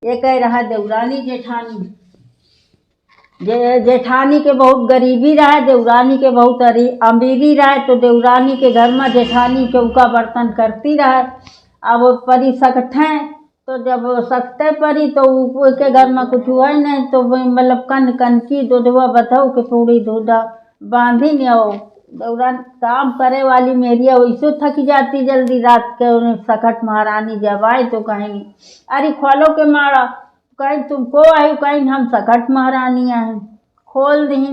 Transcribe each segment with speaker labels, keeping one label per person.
Speaker 1: ये कह रहा देवरानी जेठानी, जेठानी के बहुत गरीबी रहा, देवरानी के बहुत अमीरी रहा, तो देवरानी के घर में जेठानी चौका बर्तन करती रहा। अब परी सकठे, तो जब सकते परी तो उसके घर में कुछ हुआ ही नहीं, तो मतलब कन की दूधवा बताओ कि थोड़ी दूधा बांधी नहीं हो। देवरान काम करे वाली मेरी वैसे थक जाती जल्दी रात के। उन्हें सकट महारानी जब आए तो कहेंगी अरे खोलो के मारा, कहीं तुमको आई, कहीं हम सकट महारानी आए, खोल दी।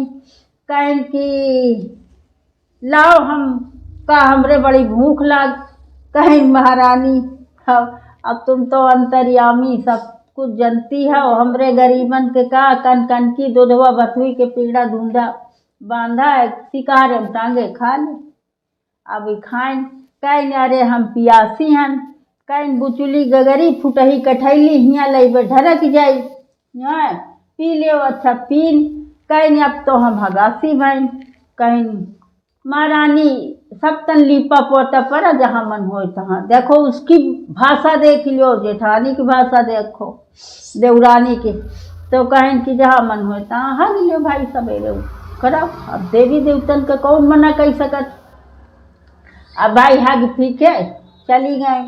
Speaker 1: कहीं कि लाओ हम का हमरे बड़ी भूख लाग, कहीं महारानी अब तुम तो अंतर्यामी सब कुछ जनती है, हमरे गरीबन के का कन की दूधवा बथुई के पीड़ा धूंधा बांधा है, शिकार हम टांगे खा ले। अब खाएं कहीं अरे हम पियासी हैं, कहीं बुचुली गगरी फुटही कठैली हियाँ लैबे ढरक जाई, पी ले अच्छा पीन। कहीं अब तो हम हगासी भैं, कहीं महारानी सब तन लीपा पोता पड़ा जहाँ मन हो तहाँ। देखो उसकी भाषा देख लो, जेठानी की भाषा देखो देवरानी की, तो कहें कि जहाँ मन हो तहाँ हग लो भाई सवेरे करो। अब देवी देवतन का कौन मना कर सकत। अब भाई हग पी के चली गए।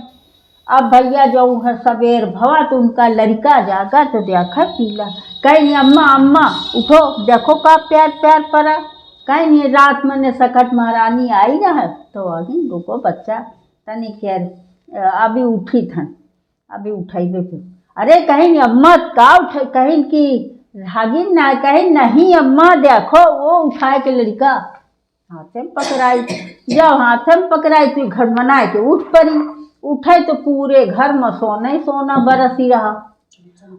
Speaker 1: अब भैया जो है सवेर भवा तो उनका लड़का जागा तो देखा पीला, कहीं अम्मा अम्मा उठो देखो का प्यार प्यार पड़ा। कहीं नहीं रात में सकट महारानी आई रहा तो अभी रुको बच्चा तनी खैर अभी उठी थन, अभी उठेबे फिर। अरे कहीं अम्मा का उठे, कहीं की भागिन ना, कहीं नहीं अम्मा देखो वो उठाए के लड़का हाथे में पकड़ाई, जब हाथे में पकड़ाई तो घर बनाए के उठ पड़ी। उठे तो पूरे घर में सोना ही सोना बरसी रहा।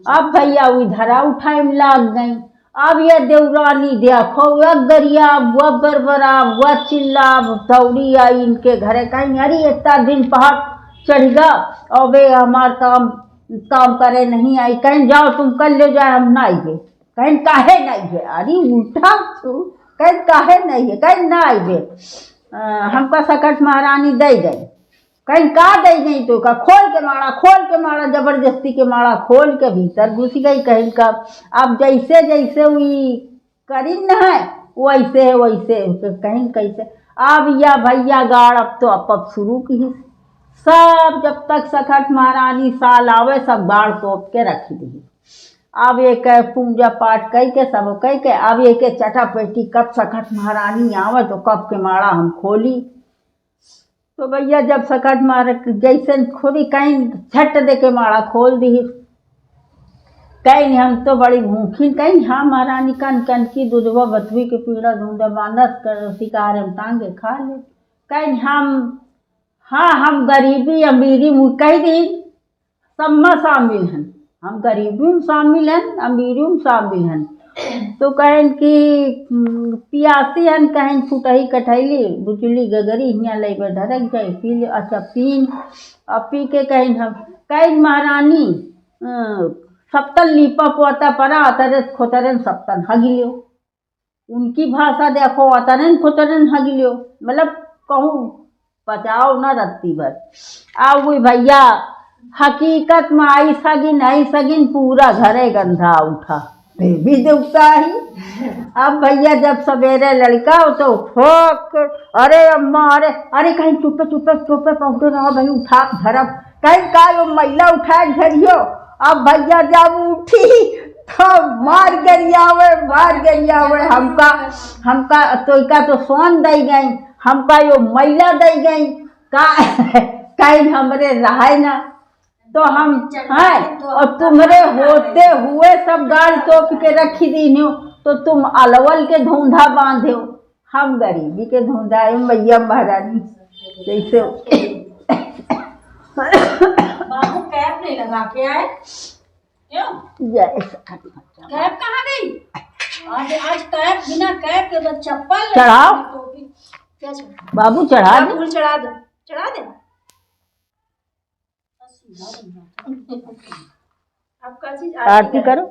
Speaker 1: अब भैया वही धरा उठाए में लाग गई। अब ये देवरानी देखो वह गरिया वह बरबरा वह चिल्ला दौड़ी आई इनके घरे, कहीं अरे इतना दिन पहाड़ चढ़ गया और वे हमार काम करे नहीं आई, कहीं जाओ तुम कल ले जाए हम ना आइए, कहीं काहे नहीं है, अरे उल्टा कहीं काहे नहीं है, कहीं ना आइए हमका सकट महारानी दे गई, कहीं का दे गई तो का खोल के मारा जबरदस्ती के मारा खोल के भीतर घुस गई कहीं का। अब जैसे जैसे वही करी न है वैसे वैसे कहीं कैसे। अब या भैया गाड़ अब तो अब शुरू की सब, जब तक सकट महारानी साल आवे सब गाड़ तोप के रख दी। अब एक पूजा पाठ कह के सब कह के अब एक चटा पेटी कब सकट महारानी आवे तो कब के मारा हम खोली। तो भैया जब सकट मार जैसे खोली कहीं झट दे के मारा खोल दी। कहीं हम तो बड़ी भूखी, कहीं हाँ महारानी कन की दूधवा बथुई के पीड़ा धूंधा बांधस कर शिकार हम टांगे खा ले। कहीं हम गरीबी अमीरी कह दी सब में शामिल हैं, हम गरीबी में शामिल हैं अमीरी में शामिल हैं। तो कहें कि पियासी हन, कहें फुटही कठैली बुचली गगरी हियाँ लेबे ढरक जाए पी ले अच्छा पीन। अब पी के कहीं महारानी सप्तन लीपा पोता पड़ा अतरन खोतरन सप्तन हग लियो। उनकी भाषा देखो अतरन खोतरन हग लियो, मतलब कहूँ बचाओ न रत्ती भर। अब वही भैया हकीकत में आई सगिन आई सगिन पूरा घरे गंधा उठा भी देवता ही। अब भैया जब सवेरे लड़का हो तो ठोक अरे अम्मा अरे कहीं चुपे पहुँचे रहो भाई उठा धरब, कहीं का महिला उठाए धरियो। अब भैया जब उठी तो मार गरियावे हमका तो सोन दई गई, हमका यो महिला दई गई का कहीं हमरे रहा ना तो हम हैं और तुम्हारे होते हुए सब गाड़ तोप के रखी दी तो तुम अलवल के धूंधा बांधे, हम गरीबी के धूंधा भैया महारानी जैसे।
Speaker 2: बाबू कैप नहीं लगा के आए क्यों? कैप कहाँ गई? आज कैप बिना कैप के तो चप्पल
Speaker 1: चढ़ाओ
Speaker 2: क्या
Speaker 1: बाबू चढ़ा दे,
Speaker 2: फूल चढ़ा दे आपका चीज
Speaker 1: आरती करो।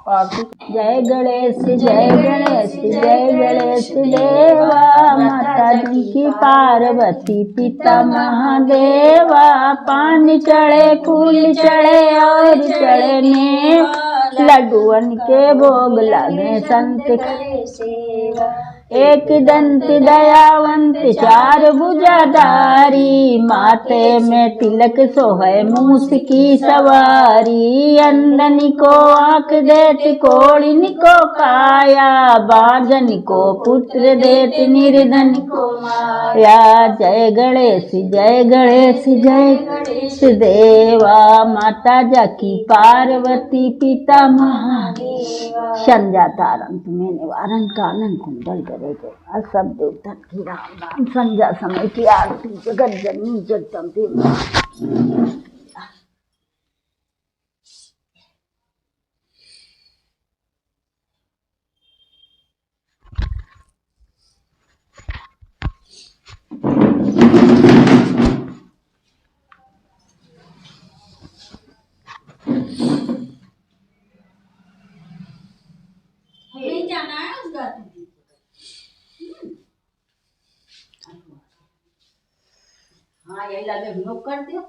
Speaker 1: और जय गणेश जय गणेश जय गणेश देवा, माता जी की पार्वती पिता महादेवा। पानी चढ़े फूल चढ़े और चढ़े मेवा, लड्डुअन के भोग लगे संत करे सेवा। एक दंत दयावंत चार भुजाधारी, माथे में तिलक सोहे मूस की सवारी। अंधन को आँख देत कोढ़िन को काया, बांझन को पुत्र देत निर्धन को माया। जय गणेश जय गणेश जय गणेश देवा, माता जाकी पार्वती पिता महादेवा। संध्या तारंत में निवारण कानन कुंडल करे गए, सब देवता की राम नाम। संध्या समय की आरती जगत जननी जगदम्बे।
Speaker 2: नहीं जाना है उस घर में। हाँ यही लगे लोग कर दियो।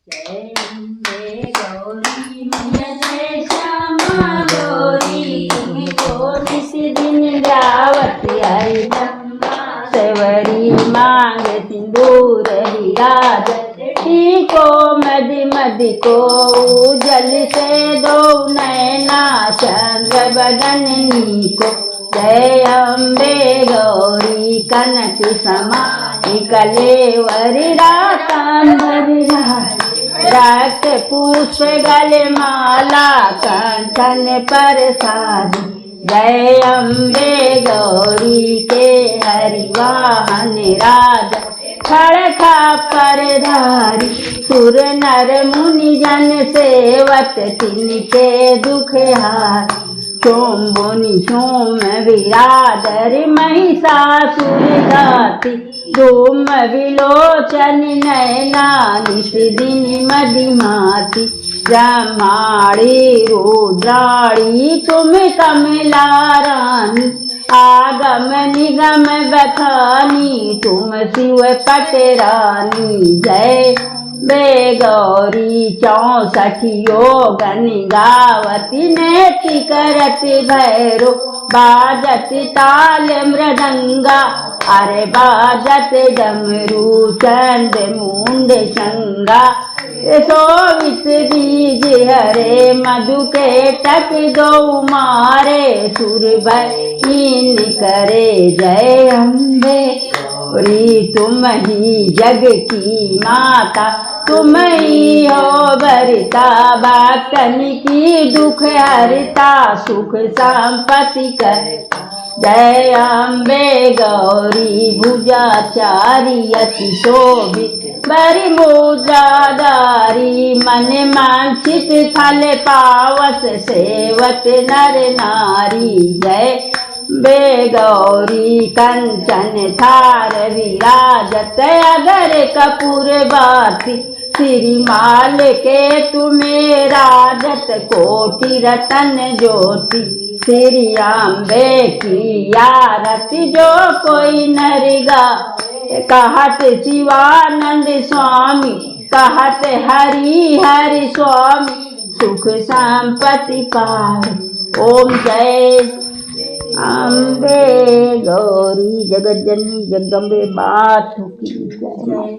Speaker 2: जय अम्बे गौरी मैया जय श्यामा गौरी,
Speaker 1: तुमको निस दिन गावत आई ब्रह्मा। सेवरी मांग सिंदूर हिराज, को मदि मदि को जल से दो नैना चंद्र बदननी को। जय अम्बे गौरी कनक समानी, कलेवरी रातांबर रक्त पुष्प गले माला कंठन पर सारी। जय अम्बे गौरी के हरिवाहन राजा, खड़खा पर धारी। सुर नर मुनि जन सेवत तिनके दुख हारी। सोम बोनि सोम विरादर महिषासुर गाती, धूम विलोचन नयना निश दिन मदिमाती। ब्रह्माणी रुद्राणी तुम कमला रानी, आगम निगम बखानी तुम शिव पटरानी। जय बे गौरी 64 योगन गावती, नेति करत भैरो बाजत ताल मृदंगा। अरे बाजत डमरू चंद मुंड शंगा। सोवित बीज हरे मधु के टक दो मारे, सुर भईन करे जय अम्बे गौरी। तुम ही जग की माता, तुम ही हो भरता भक्तन की दुख हरता, सुख संपत्ति करता। जय अम्बे गौरी भुजाचारी, अति शोभित बरी मुद्राधारी। मन वांछित फल पावत सेवत नर नारी। जय बे गौरी कंचन थार विराजत, अगर कपूर बाती। श्रीमाल के तुम्हें राजत, कोटि रतन ज्योति। श्री अम्बे की आरती जो कोई नर गाए, कहत शिवानंद स्वामी, कहत हरि हरि स्वामी, सुख संपत्ति पाए। ओम जय अम्बे गौरी जगत जननी जगदम्बे मात की जय।